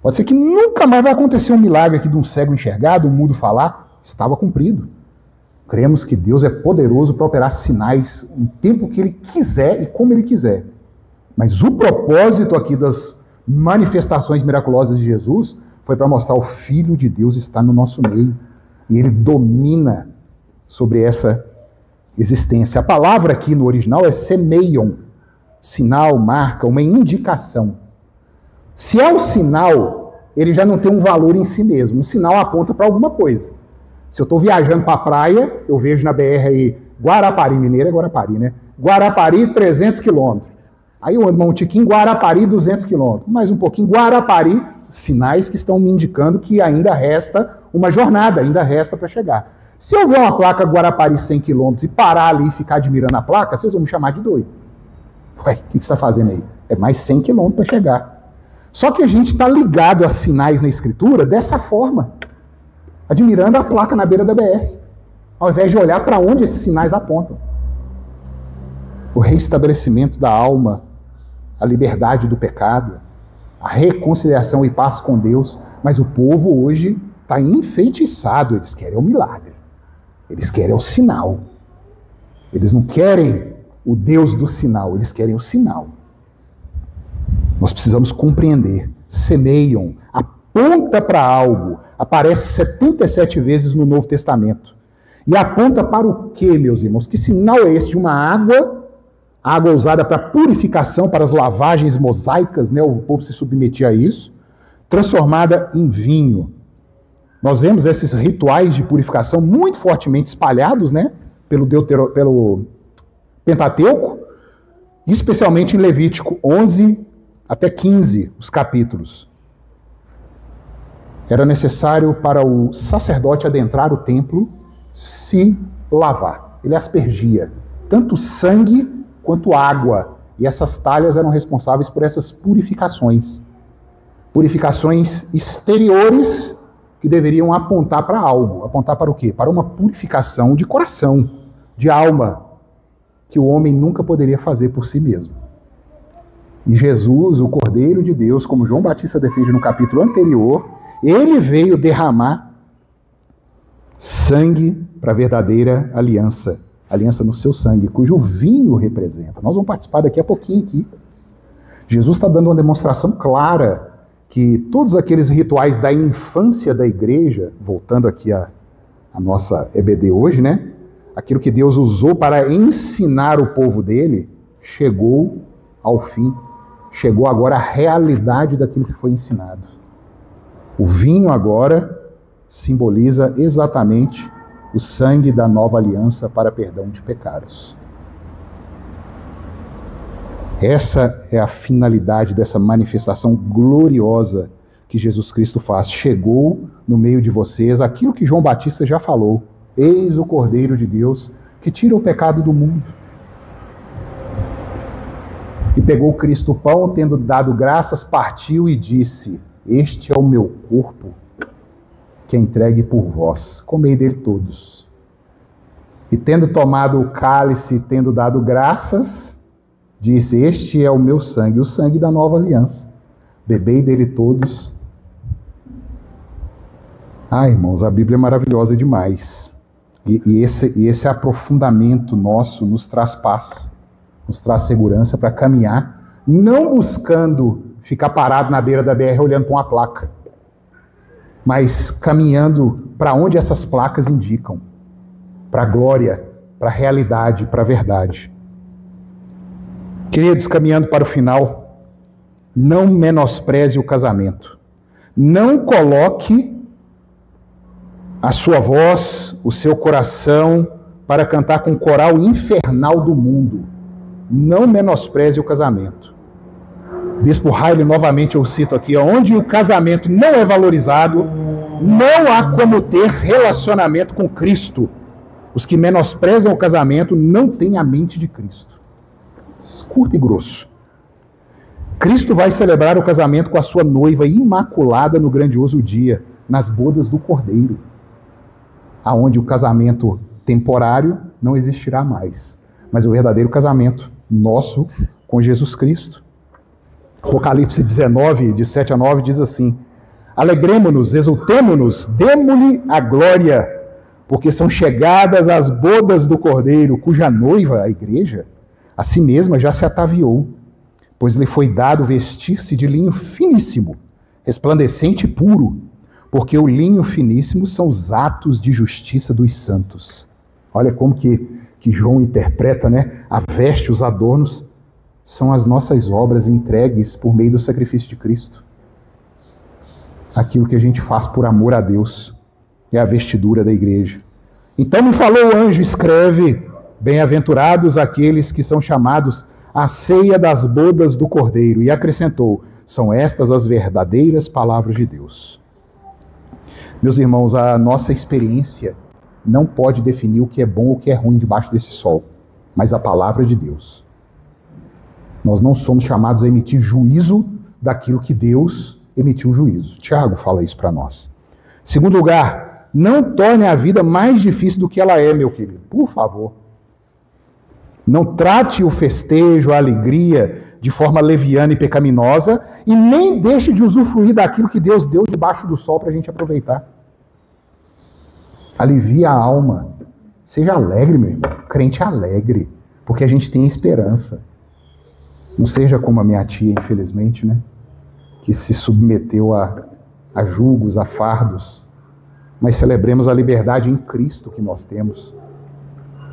Pode ser que nunca mais vai acontecer um milagre aqui de um cego enxergar, um mudo falar. Estava cumprido. Cremos que Deus é poderoso para operar sinais no tempo que Ele quiser e como Ele quiser. Mas o propósito aqui das manifestações miraculosas de Jesus foi para mostrar o Filho de Deus está no nosso meio. E Ele domina sobre essa existência. A palavra aqui no original é semeion. Sinal, marca, uma indicação. Se é um sinal, ele já não tem um valor em si mesmo. Um sinal aponta para alguma coisa. Se eu estou viajando para a praia, eu vejo na BR aí, Guarapari, Mineiro é Guarapari, né? Guarapari, 300 quilômetros. Aí eu ando um tiquinho, Guarapari, 200 quilômetros. Mais um pouquinho, Guarapari, sinais que estão me indicando que ainda resta uma jornada, ainda resta para chegar. Se eu ver uma placa Guarapari 100 quilômetros e parar ali e ficar admirando a placa, vocês vão me chamar de doido. Ué, o que você está fazendo aí? É mais 100 quilômetros para chegar. Só que a gente está ligado a sinais na Escritura dessa forma, admirando a placa na beira da BR, ao invés de olhar para onde esses sinais apontam. O reestabelecimento da alma, a liberdade do pecado, a reconciliação e paz com Deus, mas o povo hoje está enfeitiçado, eles querem o milagre, eles querem o sinal, eles não querem o Deus do sinal, eles querem o sinal. Nós precisamos compreender, semeiam, aponta para algo, aparece 77 vezes no Novo Testamento. E aponta para o quê, meus irmãos? Que sinal é esse de uma água usada para purificação, para as lavagens mosaicas, né? O povo se submetia a isso, transformada em vinho. Nós vemos esses rituais de purificação muito fortemente espalhados, né? Pelo Pentateuco, especialmente em Levítico 11 até 15, os capítulos. Era necessário para o sacerdote adentrar o templo se lavar. Ele aspergia tanto sangue quanto água. E essas talhas eram responsáveis por essas purificações. Purificações exteriores que deveriam apontar para algo. Apontar para o quê? Para uma purificação de coração, de alma. que o homem nunca poderia fazer por si mesmo. E Jesus, o Cordeiro de Deus, como João Batista defende no capítulo anterior, ele veio derramar sangue para a verdadeira aliança, aliança no seu sangue, cujo vinho representa. Nós vamos participar daqui a pouquinho aqui. Jesus está dando uma demonstração clara que todos aqueles rituais da infância da igreja, voltando aqui a nossa EBD hoje, né? Aquilo que Deus usou para ensinar o povo dele, chegou ao fim. Chegou agora a realidade daquilo que foi ensinado. O vinho agora simboliza exatamente o sangue da nova aliança para perdão de pecados. Essa é a finalidade dessa manifestação gloriosa que Jesus Cristo faz. Chegou no meio de vocês aquilo que João Batista já falou. Eis o Cordeiro de Deus que tira o pecado do mundo. E pegou Cristo o pão, tendo dado graças, partiu e disse: este é o meu corpo, que é entregue por vós. Comei dele todos. E tendo tomado o cálice, tendo dado graças, disse: este é o meu sangue, o sangue da nova aliança. Bebei dele todos. Ah, irmãos, a Bíblia é maravilhosa demais. E esse aprofundamento nosso nos traz paz, nos traz segurança para caminhar, não buscando ficar parado na beira da BR olhando para uma placa, mas caminhando para onde essas placas indicam, para a glória, para a realidade, para a verdade. Queridos, caminhando para o final, não menospreze o casamento. Não coloque a sua voz, o seu coração, para cantar com o coral infernal do mundo. Não menospreze o casamento. Bispo Riley, novamente eu cito aqui, onde o casamento não é valorizado, não há como ter relacionamento com Cristo. Os que menosprezam o casamento não têm a mente de Cristo. Curto e grosso. Cristo vai celebrar o casamento com a sua noiva imaculada no grandioso dia, nas bodas do Cordeiro, aonde o casamento temporário não existirá mais, mas o verdadeiro casamento nosso com Jesus Cristo. Apocalipse 19, de 7 a 9, diz assim: alegremo-nos, exultemo-nos, demo-lhe a glória, porque são chegadas as bodas do Cordeiro, cuja noiva, a igreja, a si mesma já se ataviou, pois lhe foi dado vestir-se de linho finíssimo, resplandecente e puro, porque o linho finíssimo são os atos de justiça dos santos. Olha como que João interpreta, né? A veste, os adornos, são as nossas obras entregues por meio do sacrifício de Cristo. Aquilo que a gente faz por amor a Deus é a vestidura da igreja. Então me falou o anjo: escreve, bem-aventurados aqueles que são chamados à ceia das bodas do Cordeiro. E acrescentou: são estas as verdadeiras palavras de Deus. Meus irmãos, a nossa experiência não pode definir o que é bom ou o que é ruim debaixo desse sol, mas a palavra de Deus. Nós não somos chamados a emitir juízo daquilo que Deus emitiu juízo. Tiago fala isso para nós. Segundo lugar, não torne a vida mais difícil do que ela é, meu querido. Por favor. Não trate o festejo, a alegria de forma leviana e pecaminosa e nem deixe de usufruir daquilo que Deus deu debaixo do sol para a gente aproveitar. Alivia a alma. Seja alegre, meu irmão. Crente alegre, porque a gente tem esperança. Não seja como a minha tia, infelizmente, né? Que se submeteu a julgos, a fardos. Mas celebremos a liberdade em Cristo que nós temos.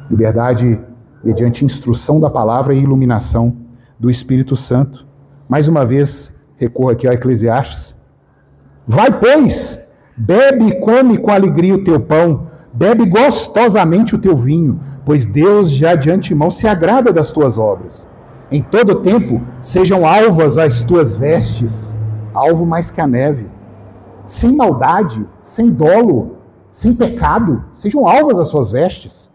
Liberdade mediante instrução da palavra e iluminação do Espírito Santo. Mais uma vez, recorro aqui ao Eclesiastes. Vai, pois, bebe e come com alegria o teu pão, bebe gostosamente o teu vinho, pois Deus já de antemão se agrada das tuas obras. Em todo tempo sejam alvas as tuas vestes, alvo mais que a neve, sem maldade, sem dolo, sem pecado, sejam alvas as suas vestes.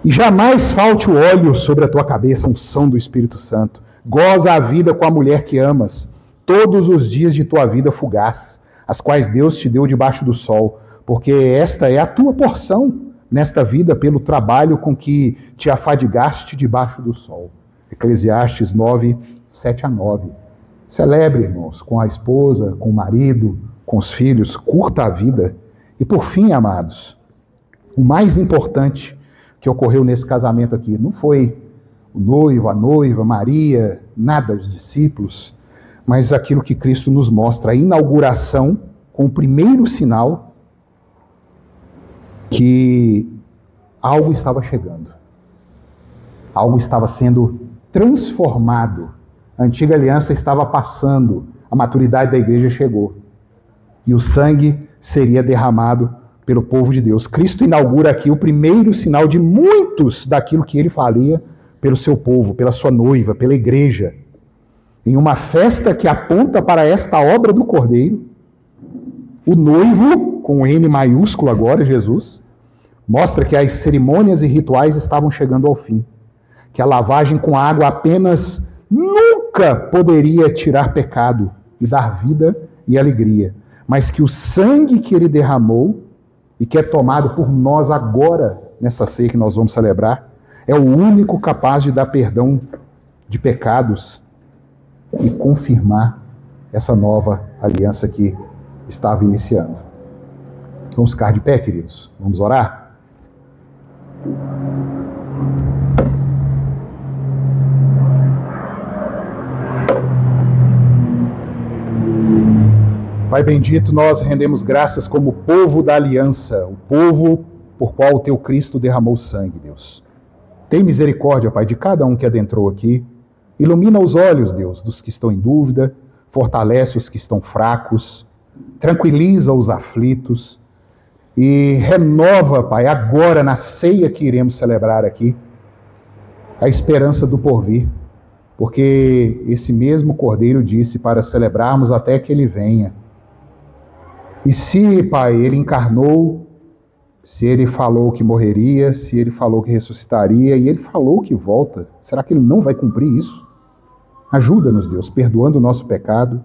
E jamais falte o óleo sobre a tua cabeça, a unção do Espírito Santo. Goza a vida com a mulher que amas, todos os dias de tua vida fugaz, as quais Deus te deu debaixo do sol, porque esta é a tua porção, nesta vida pelo trabalho com que te afadigaste debaixo do sol. Eclesiastes 9, 7-9. Celebre, irmãos, com a esposa, com o marido, com os filhos, curta a vida. E por fim, amados, o mais importante que ocorreu nesse casamento aqui não foi o noivo, a noiva, Maria, nada, os discípulos, mas aquilo que Cristo nos mostra, a inauguração com o primeiro sinal que algo estava chegando. Algo estava sendo transformado. A antiga aliança estava passando, a maturidade da igreja chegou. E o sangue seria derramado pelo povo de Deus. Cristo inaugura aqui o primeiro sinal de muitos daquilo que ele faria pelo seu povo, pela sua noiva, pela igreja. Em uma festa que aponta para esta obra do Cordeiro, o noivo, com N maiúsculo agora, Jesus, mostra que as cerimônias e rituais estavam chegando ao fim. Que a lavagem com água apenas nunca poderia tirar pecado e dar vida e alegria. Mas que o sangue que ele derramou e que é tomado por nós agora, nessa ceia que nós vamos celebrar, é o único capaz de dar perdão de pecados e confirmar essa nova aliança que estava iniciando. Vamos ficar de pé, queridos? Vamos orar? Pai bendito, nós rendemos graças como povo da aliança, o povo por qual o teu Cristo derramou sangue, Deus. Tem misericórdia, Pai, de cada um que adentrou aqui. Ilumina os olhos, Deus, dos que estão em dúvida, fortalece os que estão fracos, tranquiliza os aflitos e renova, Pai, agora na ceia que iremos celebrar aqui, a esperança do porvir, porque esse mesmo Cordeiro disse para celebrarmos até que ele venha. E se, Pai, ele encarnou, se ele falou que morreria, se ele falou que ressuscitaria, e ele falou que volta, será que ele não vai cumprir isso? Ajuda-nos, Deus, perdoando o nosso pecado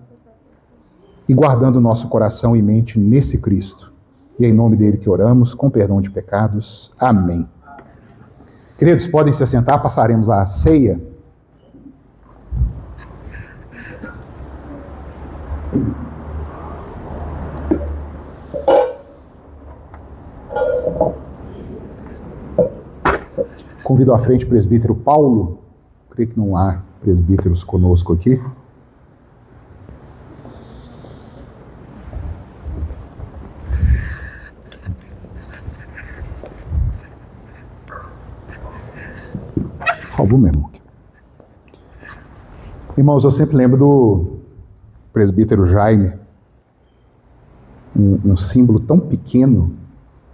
e guardando o nosso coração e mente nesse Cristo. E é em nome dele que oramos, com perdão de pecados. Amém. Queridos, podem se assentar, passaremos à ceia. Convido à frente o presbítero Paulo. Creio que não há presbíteros conosco aqui. Por favor, meu irmão. Irmãos, eu sempre lembro do presbítero Jaime. Um símbolo tão pequeno,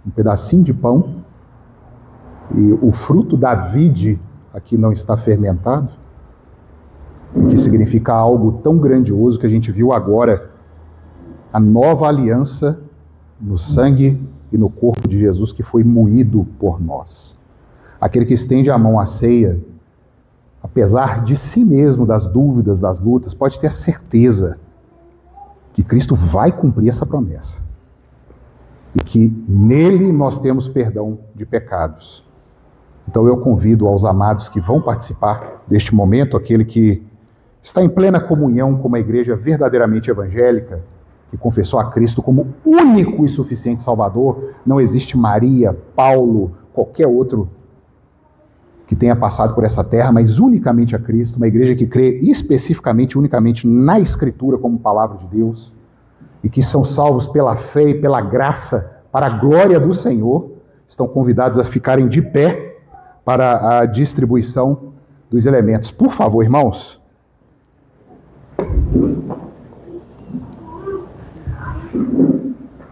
um pedacinho de pão, e o fruto da vide aqui não está fermentado, o que significa algo tão grandioso que a gente viu agora, a nova aliança no sangue e no corpo de Jesus que foi moído por nós. Aquele que estende a mão à ceia, apesar de si mesmo, das dúvidas, das lutas, pode ter a certeza que Cristo vai cumprir essa promessa. E que nele nós temos perdão de pecados. Então eu convido aos amados que vão participar deste momento, aquele que está em plena comunhão com uma igreja verdadeiramente evangélica, que confessou a Cristo como único e suficiente Salvador. Não existe Maria, Paulo, qualquer outro que tenha passado por essa terra, mas unicamente a Cristo, uma igreja que crê especificamente, unicamente na Escritura como palavra de Deus, e que são salvos pela fé e pela graça para a glória do Senhor, estão convidados a ficarem de pé para a distribuição dos elementos. Por favor, irmãos.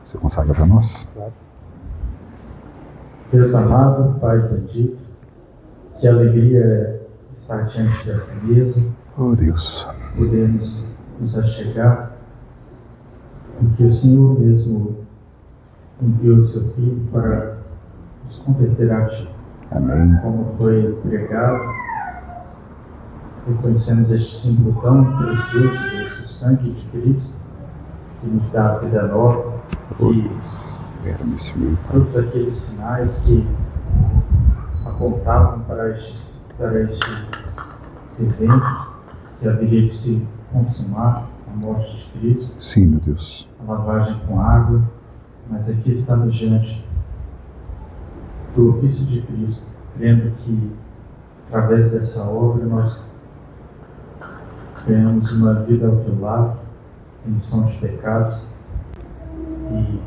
Você consagra para nós? Claro. Deus amado, Pai bendito, que alegria é estar diante desta mesa. Oh, Deus. Podemos nos achegar, porque o Senhor mesmo enviou o seu Filho para nos converter a Ti. Amém. Como foi pregado, reconhecemos este símbolo tão precioso, o sangue de Cristo, que nos dá a vida nova, que Opera nesse meio, Pai. Todos aqueles sinais que apontavam para este evento que haveria de se consumar, a morte de Cristo. Sim, meu Deus. A lavagem com água, mas aqui estamos diante do ofício de Cristo, crendo que através dessa obra nós ganhamos uma vida ao teu lado, remissão de pecados, e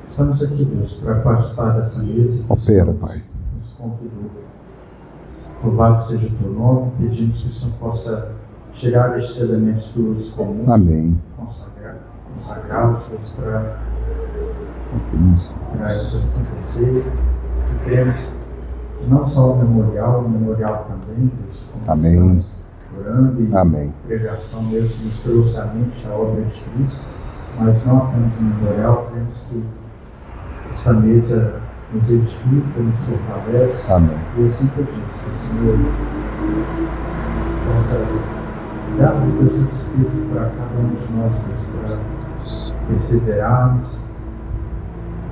estamos aqui, Deus, para participar dessa mesa. Opera, Pai. Nos convidou. Louvado seja o teu nome, pedimos que o Senhor possa tirar estes elementos do uso comum, Amém. consagrá-los para essa Santa Ceia, e queremos que não só o memorial também, Deus, como Amém. estamos orando, e Amém. a pregação mesmo nos trouxe à mente a obra de Cristo, mas não apenas o memorial, queremos que esta mesa nos edifica, nos fortalece. Amém. E assim pedimos que o Senhor possa dar o teu Santo Espírito para cada um de nós, Deus, para perseverarmos,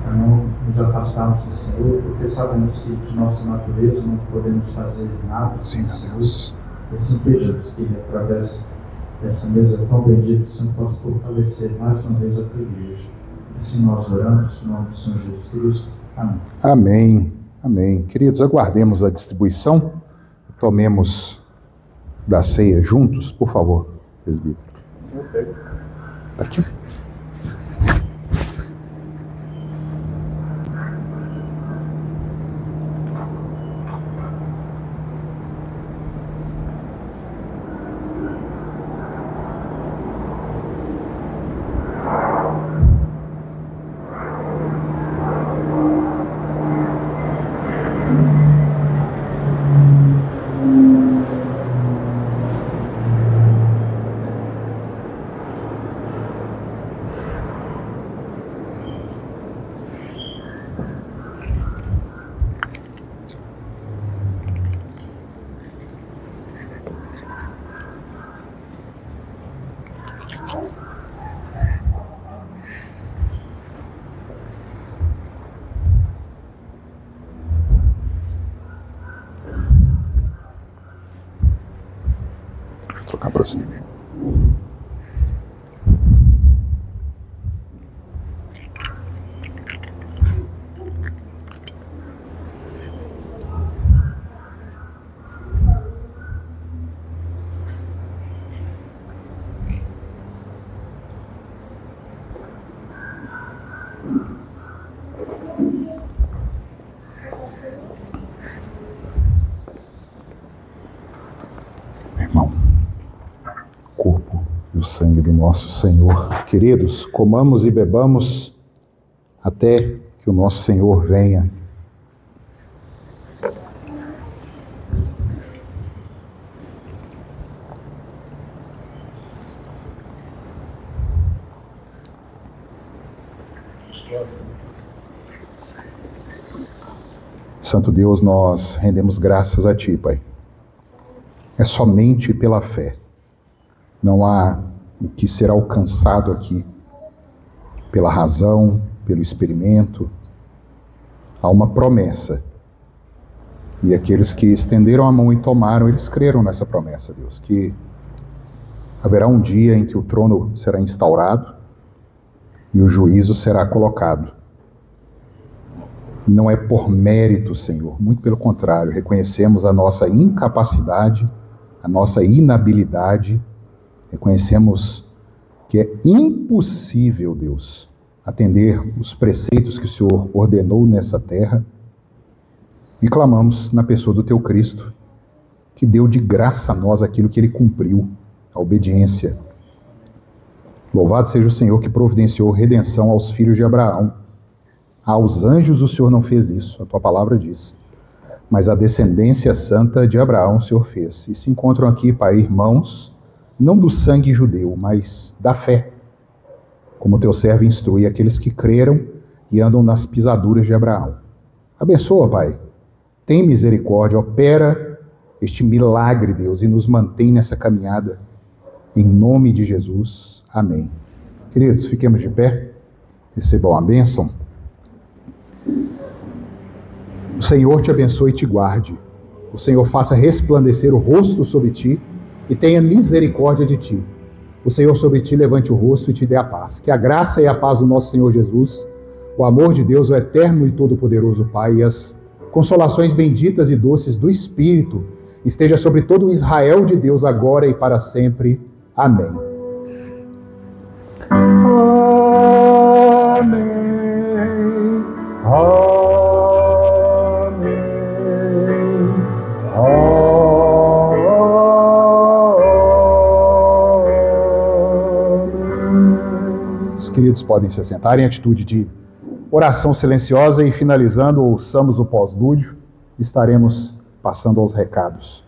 para não nos afastarmos do Senhor, porque sabemos que de nossa natureza não podemos fazer nada Sim, sem meu o Deus. Senhor. E assim pedimos que através dessa mesa tão bendita o Senhor possa fortalecer mais uma vez a tua igreja. Assim nós oramos, no nome do Senhor Jesus Cristo. Amém. Amém. Amém. Queridos, aguardemos a distribuição. Tomemos da ceia juntos, por favor, presbítero. Senhor, pega. Tá aqui. Deixa eu trocar para cima. Irmão, o corpo e o sangue do nosso Senhor. Queridos, comamos e bebamos até que o nosso Senhor venha. Santo Deus, nós rendemos graças a Ti, Pai. É somente pela fé. Não há o que ser alcançado aqui pela razão, pelo experimento. Há uma promessa. E aqueles que estenderam a mão e tomaram, eles creram nessa promessa, Deus, que haverá um dia em que o trono será instaurado e o juízo será colocado. E não é por mérito, Senhor, muito pelo contrário, reconhecemos a nossa incapacidade, a nossa inabilidade, reconhecemos que é impossível, Deus, atender os preceitos que o Senhor ordenou nessa terra, e clamamos na pessoa do Teu Cristo, que deu de graça a nós aquilo que Ele cumpriu, a obediência. Louvado seja o Senhor que providenciou redenção aos filhos de Abraão. Aos anjos o Senhor não fez isso, a Tua palavra diz. Mas a descendência santa de Abraão o Senhor fez. E se encontram aqui, Pai, irmãos, não do sangue judeu, mas da fé. Como Teu servo instrui aqueles que creram e andam nas pisaduras de Abraão. Abençoa, Pai. Tem misericórdia, opera este milagre, Deus, e nos mantém nessa caminhada. Em nome de Jesus. Amém. Queridos, fiquemos de pé. Recebam a bênção. O Senhor te abençoe e te guarde. O Senhor faça resplandecer o rosto sobre ti e tenha misericórdia de ti. O Senhor sobre ti levante o rosto e te dê a paz. Que a graça e a paz do nosso Senhor Jesus, o amor de Deus, o eterno e todo-poderoso Pai, e as consolações benditas e doces do Espírito esteja sobre todo o Israel de Deus, agora e para sempre. Amém. Amém. Os queridos podem se assentar em atitude de oração silenciosa e, finalizando, ouçamos o pós-lúdio. Estaremos passando aos recados.